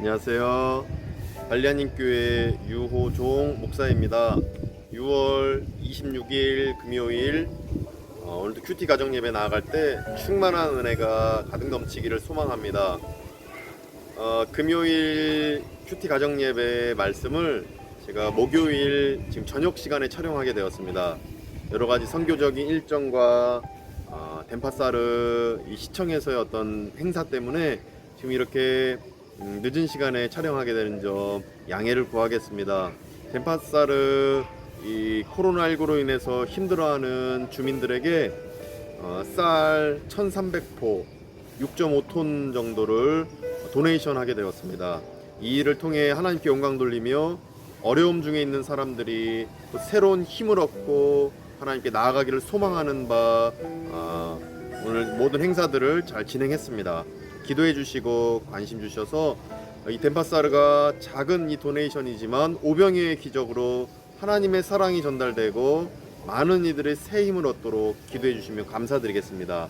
안녕하세요. 발리안인교회 유호종 목사입니다. 6월 26일 금요일 오늘도 큐티 가정 예배 나아갈 때 충만한 은혜가 가득 넘치기를 소망합니다. 금요일 큐티 가정 예배 말씀을 제가 목요일 지금 저녁 시간에 촬영하게 되었습니다. 여러 가지 선교적인 일정과 덴파사르 이 시청에서의 어떤 행사 때문에 지금 이렇게 늦은 시간에 촬영하게 되는 점 양해를 구하겠습니다. 덴파사르 이 코로나19로 인해서 힘들어하는 주민들에게 쌀 1,300포 6.5톤 정도를 도네이션 하게 되었습니다. 이 일을 통해 하나님께 영광 돌리며 어려움 중에 있는 사람들이 또 새로운 힘을 얻고 하나님께 나아가기를 소망하는 바 오늘 모든 행사들을 잘 진행했습니다. 기도해 주시고 관심 주셔서 이 덴파사르가 작은 이 도네이션이지만 오병이어의 기적으로 하나님의 사랑이 전달되고 많은 이들의 새 힘을 얻도록 기도해 주시면 감사드리겠습니다.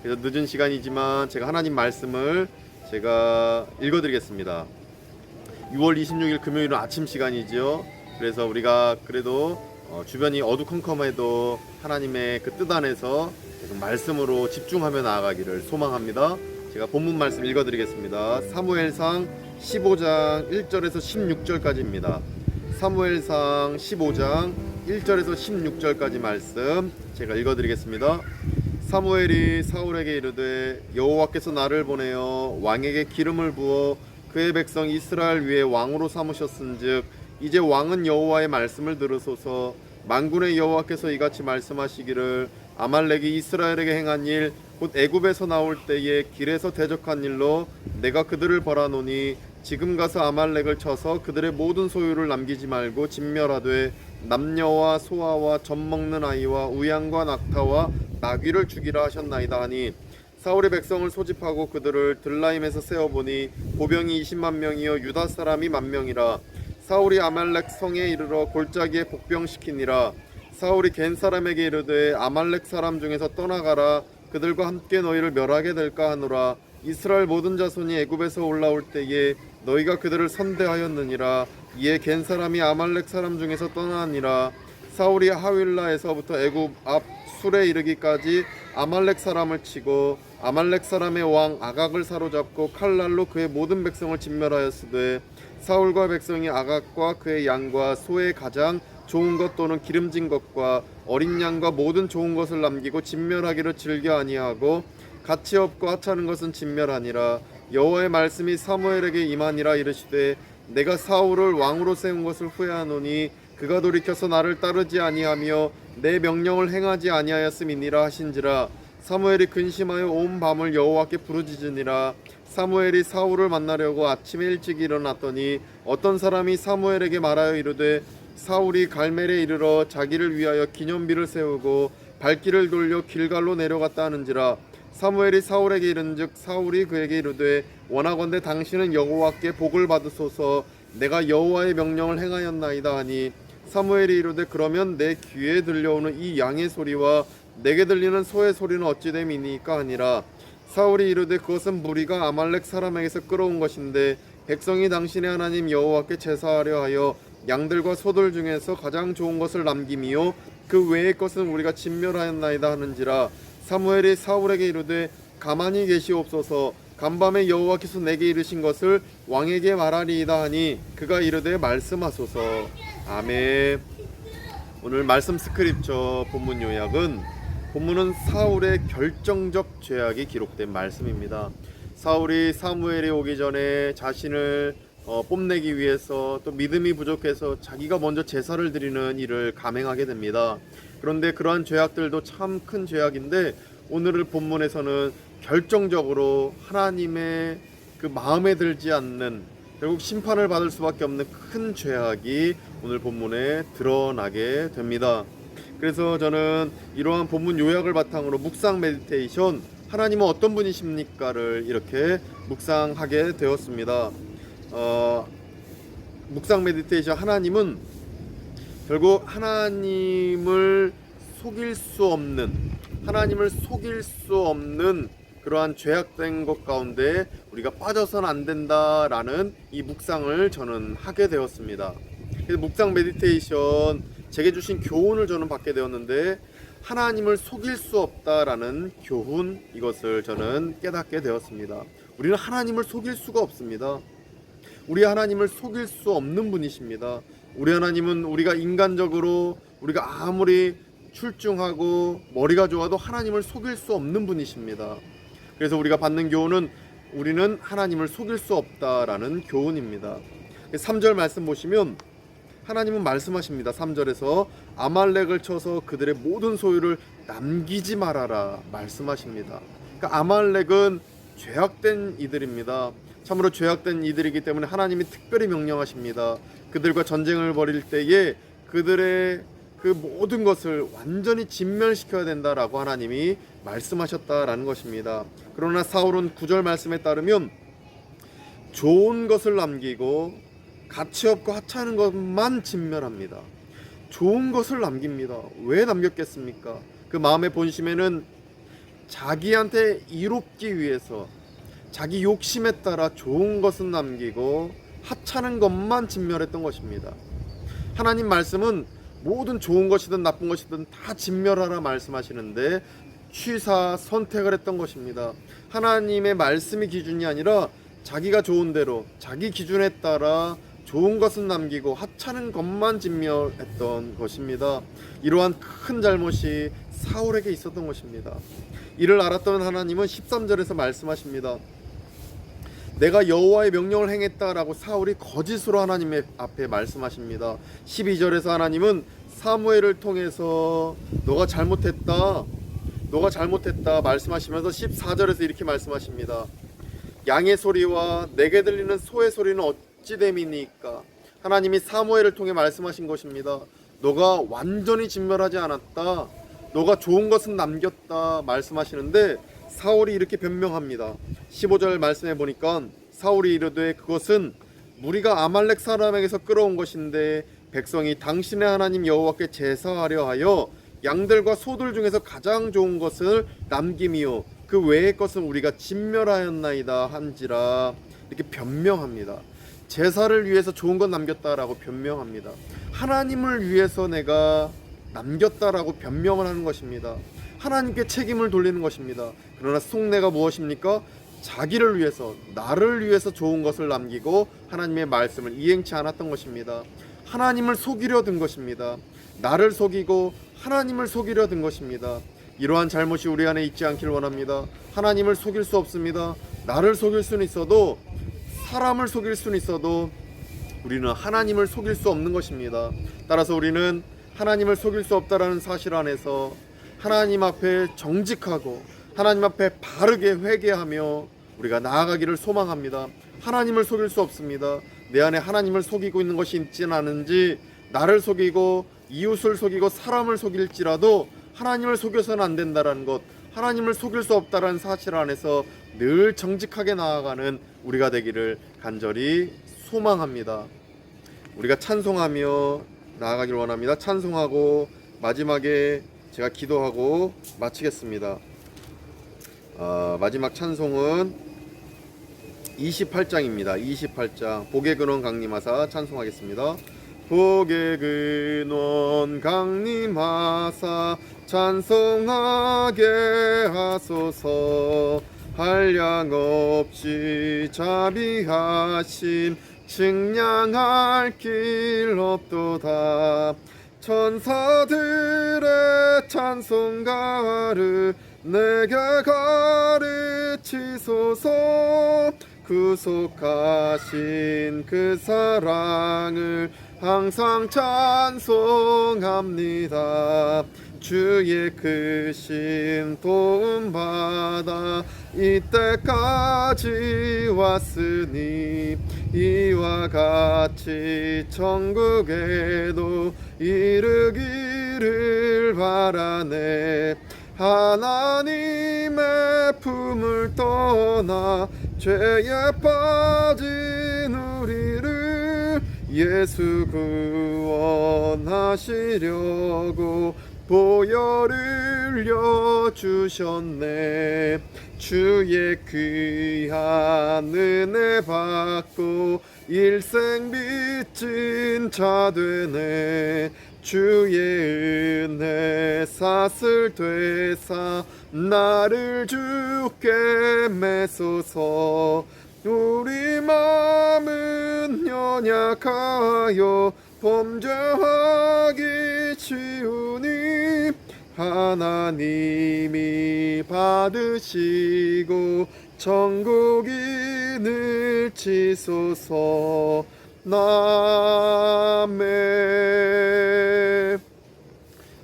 그래서 늦은 시간이지만 제가 하나님 말씀을 제가 읽어드리겠습니다. 6월 26일 금요일은 아침 시간이죠. 그래서 우리가 그래도 주변이 어두컴컴해도 하나님의 그 뜻 안에서 계속 말씀으로 집중하며 나아가기를 소망합니다. 제가 본문 말씀 읽어드리겠습니다. 사무엘상 15장 1절에서 16절까지입니다. 사무엘상 15장 1절에서 16절까지 말씀 제가 읽어드리겠습니다. 사무엘이 사울에게 이르되 여호와께서 나를 보내어 왕에게 기름을 부어 그의 백성 이스라엘 위에 왕으로 삼으셨은즉 이제 왕은 여호와의 말씀을 들으소서. 만군의 여호와께서 이같이 말씀하시기를 아말렉이 이스라엘에게 행한 일 곧 애굽에서 나올 때에 길에서 대적한 일로 내가 그들을 벌하노니 지금 가서 아말렉을 쳐서 그들의 모든 소유를 남기지 말고 진멸하되 남녀와 소아와 젖 먹는 아이와 우양과 낙타와 나귀를 죽이라 하셨나이다 하니 사울의 백성을 소집하고 그들을 들라임에서 세어보니 보병이 20만 명이요 유다 사람이 10,000명이라. 사울이 아말렉 성에 이르러 골짜기에 복병시키니라. 사울이 겐 사람에게 이르되 아말렉 사람 중에서 떠나가라. 그들과 함께 너희를 멸하게 될까 하노라. 이스라엘 모든 자손이 애굽에서 올라올 때에 너희가 그들을 선대하였느니라. 이에 겐 사람이 아말렉 사람 중에서 떠나니라. 사울이 하윌라에서부터 애굽 앞 술에 이르기까지 아말렉 사람을 치고 아말렉 사람의 왕 아각을 사로잡고 칼날로 그의 모든 백성을 진멸하였으되 사울과 백성이 아각과 그의 양과 소의 가장 좋은 것 또는 기름진 것과 어린 양과 모든 좋은 것을 남기고 진멸하기를 즐겨 아니하고 가치 없고 하찮은 것은 진멸하니라. 여호와의 말씀이 사무엘에게 임하니라. 이르시되 내가 사울을 왕으로 세운 것을 후회하노니 그가 돌이켜서 나를 따르지 아니하며 내 명령을 행하지 아니하였음이니라 하신지라. 사무엘이 근심하여 온 밤을 여호와께 부르짖으니라. 사무엘이 사울을 만나려고 아침에 일찍 일어났더니 어떤 사람이 사무엘에게 말하여 이르되 사울이 갈멜에 이르러 자기를 위하여 기념비를 세우고 발길을 돌려 길갈로 내려갔다 하는지라. 사무엘이 사울에게 이른즉 사울이 그에게 이르되 원하건대 당신은 여호와께 복을 받으소서. 내가 여호와의 명령을 행하였나이다 하니 사무엘이 이르되 그러면 내 귀에 들려오는 이 양의 소리와 내게 들리는 소의 소리는 어찌 됨이니까 하니라. 사울이 이르되 그것은 무리가 아말렉 사람에게서 끌어온 것인데 백성이 당신의 하나님 여호와께 제사하려 하여 양들과 소들 중에서 가장 좋은 것을 남김이요 그 외의 것은 우리가 진멸하였나이다 하는지라. 사무엘이 사울에게 이르되 가만히 계시옵소서. 간밤에 여호와께서 내게 이르신 것을 왕에게 말하리이다 하니 그가 이르되 말씀하소서. 아멘. 오늘 말씀 스크립처 본문 요약은 본문은 사울의 결정적 죄악이 기록된 말씀입니다. 사울이 사무엘이 오기 전에 자신을 뽐내기 위해서 또 믿음이 부족해서 자기가 먼저 제사를 드리는 일을 감행하게 됩니다. 그런데 그러한 죄악들도 참 큰 죄악인데 오늘 본문에서는 결정적으로 하나님의 그 마음에 들지 않는 결국 심판을 받을 수밖에 없는 큰 죄악이 오늘 본문에 드러나게 됩니다. 그래서 저는 이러한 본문 요약을 바탕으로 묵상 메디테이션 하나님은 어떤 분이십니까를 이렇게 묵상하게 되었습니다. 묵상 메디테이션 하나님은 결국 하나님을 속일 수 없는 그러한 죄악된 것 가운데 우리가 빠져서는 안 된다라는 이 묵상을 저는 하게 되었습니다. 그래서 묵상 메디테이션 제게 주신 교훈을 저는 받게 되었는데, 하나님을 속일 수 없다라는 교훈, 이것을 저는 깨닫게 되었습니다. 우리는 하나님을 속일 수가 없습니다. 우리 하나님을 속일 수 없는 분이십니다. 우리 하나님은 우리가 인간적으로 우리가 아무리 출중하고 머리가 좋아도 하나님을 속일 수 없는 분이십니다. 그래서 우리가 받는 교훈은 우리는 하나님을 속일 수 없다라는 교훈입니다. 3절 말씀 보시면 하나님은 말씀하십니다. 3절에서 아말렉을 쳐서 그들의 모든 소유를 남기지 말아라 말씀하십니다. 그러니까 아말렉은 죄악된 이들입니다. 참으로 죄악된 이들이기 때문에 하나님이 특별히 명령하십니다. 그들과 전쟁을 벌일 때에 그들의 그 모든 것을 완전히 진멸시켜야 된다라고 하나님이 말씀하셨다라는 것입니다. 그러나 사울은 9절 말씀에 따르면 좋은 것을 남기고 가치 없고 하찮은 것만 진멸합니다. 좋은 것을 남깁니다. 왜 남겼겠습니까? 그 마음의 본심에는 자기한테 이롭기 위해서 자기 욕심에 따라 좋은 것은 남기고 하찮은 것만 진멸했던 것입니다. 하나님 말씀은 모든 좋은 것이든 나쁜 것이든 다 진멸하라 말씀하시는데 취사 선택을 했던 것입니다. 하나님의 말씀이 기준이 아니라 자기가 좋은 대로 자기 기준에 따라 좋은 것은 남기고 하찮은 것만 진멸했던 것입니다. 이러한 큰 잘못이 사울에게 있었던 것입니다. 이를 알았던 하나님은 13절에서 말씀하십니다. 내가 여호와의 명령을 행했다라고 사울이 거짓으로 하나님 앞에 말씀하십니다. 12절에서 하나님은 사무엘을 통해서 너가 잘못했다 말씀하시면서 14절에서 이렇게 말씀하십니다. 양의 소리와 내게 들리는 소의 소리는 어찌 됨이니까. 하나님이 사무엘을 통해 말씀하신 것입니다. 너가 완전히 진멸하지 않았다, 너가 좋은 것은 남겼다 말씀하시는데 사울이 이렇게 변명합니다. 15절 말씀해 보니까 사울이 이르되 그것은 무리가 아말렉 사람에게서 끌어온 것인데 백성이 당신의 하나님 여호와께 제사하려 하여 양들과 소들 중에서 가장 좋은 것을 남김이요 그 외의 것은 우리가 진멸하였나이다 한지라. 이렇게 변명합니다. 제사를 위해서 좋은 것 남겼다라고 변명합니다. 하나님을 위해서 내가 남겼다라고 변명을 하는 것입니다. 하나님께 책임을 돌리는 것입니다. 그러나 속내가 무엇입니까? 자기를 위해서, 나를 위해서 좋은 것을 남기고 하나님의 말씀을 이행치 않았던 것입니다. 하나님을 속이려 든 것입니다. 나를 속이고 하나님을 속이려 든 것입니다. 이러한 잘못이 우리 안에 있지 않길 원합니다. 하나님을 속일 수 없습니다. 나를 속일 수는 있어도, 사람을 속일 수는 있어도 우리는 하나님을 속일 수 없는 것입니다. 따라서 우리는 하나님을 속일 수 없다라는 사실 안에서 하나님 앞에 정직하고 하나님 앞에 바르게 회개하며 우리가 나아가기를 소망합니다. 하나님을 속일 수 없습니다. 내 안에 하나님을 속이고 있는 것이 있지는 않은지, 나를 속이고 이웃을 속이고 사람을 속일지라도 하나님을 속여서는 안 된다라는 것, 하나님을 속일 수 없다라는 사실 안에서 늘 정직하게 나아가는 우리가 되기를 간절히 소망합니다. 우리가 찬송하며 나아가길 원합니다. 찬송하고 마지막에 제가 기도하고 마치겠습니다. 마지막 찬송은 28장입니다. 28장 복의 근원 강림하사 찬송하겠습니다. 복의 근원 강림하사 찬송하게 하소서. 한량없이 자비하심 측량할 길 없도다. 천사들의 찬송가를 내게 가르치소서. 구속하신 그 사랑을 항상 찬송합니다. 주의 크신 도움받아 이때까지 왔으니 이와 같이 천국에도 이르기를 바라네. 하나님의 품을 떠나 죄에 빠진 우리를 예수 구원하시려고 보혈을 흘려주셨네. 주의 귀한 은혜 받고 일생 빚진 자 되네. 주의 은혜 사슬 되사 나를 주께 메소서. 우리 마음은 연약하여 범죄하기 쉬우니 하나님이 받으시고 천국인을 치소서. 아멘.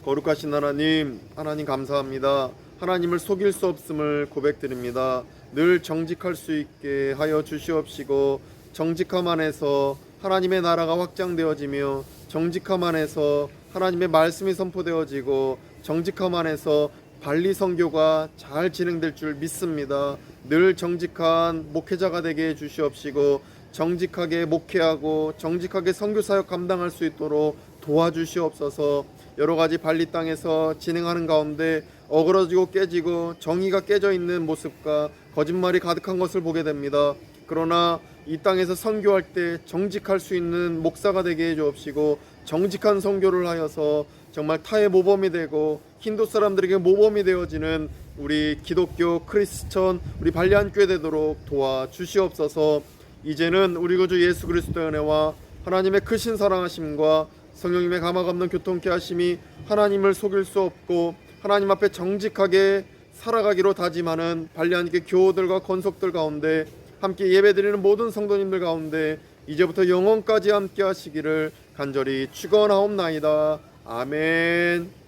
거룩하신 하나님, 하나님 감사합니다. 하나님을 속일 수 없음을 고백드립니다. 늘 정직할 수 있게 하여 주시옵시고, 정직함 안에서 하나님의 나라가 확장되어지며, 정직함 안에서 하나님의 말씀이 선포되어지고, 정직함 안에서 발리 선교가 잘 진행될 줄 믿습니다. 늘 정직한 목회자가 되게 해 주시옵시고, 정직하게 목회하고 정직하게 선교 사역 감당할 수 있도록 도와주시옵소서. 여러 가지 발리 땅에서 진행하는 가운데 어그러지고 깨지고 정의가 깨져 있는 모습과 거짓말이 가득한 것을 보게 됩니다. 그러나 이 땅에서 선교할 때 정직할 수 있는 목사가 되게 해 주옵시고, 정직한 선교를 하여서 정말 타의 모범이 되고 힌두 사람들에게 모범이 되어지는 우리 기독교 크리스천 우리 발리안교회 되도록 도와주시옵소서. 이제는 우리 구주 예수 그리스도의 은혜와 하나님의 크신 사랑하심과 성령님의 감화 없는 교통케 하심이 하나님을 속일 수 없고 하나님 앞에 정직하게 살아가기로 다짐하는 발리안교회 교우들과 권속들 가운데, 함께 예배드리는 모든 성도님들 가운데 이제부터 영원까지 함께 하시기를 간절히 축원하옵나이다. 아멘.